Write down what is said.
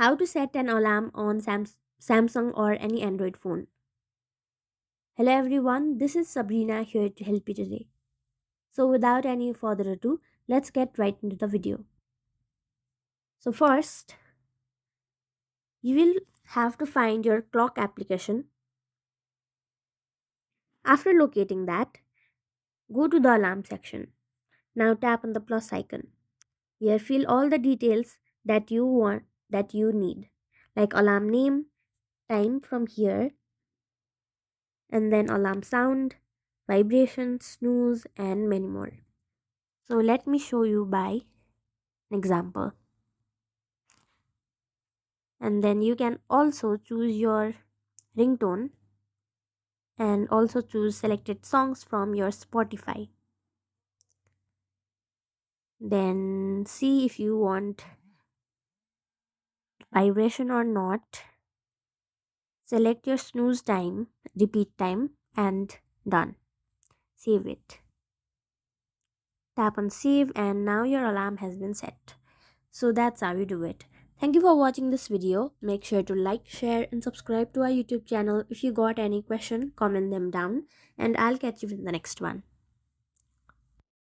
How to set an alarm on Samsung or any Android phone. Hello everyone, this is Sabrina here to help you today. So without any further ado, let's get right into the video. So first, you will have to find your clock application. After locating that, go to the alarm section. Now tap on the plus icon. Here fill all the details that you need, like alarm name, time from here, and then alarm sound, vibration, snooze, and many more. So let me show you by an example. And then you can also choose your ringtone and also choose selected songs from your Spotify. Then see if you want vibration or not. Select your snooze time, repeat time, and done. Save it. Tap on save, and now your alarm has been set. So that's how you do it. Thank you for watching this video. Make sure to like, share, and subscribe to our YouTube channel. If you got any question, comment them down, and I'll catch you in the next one.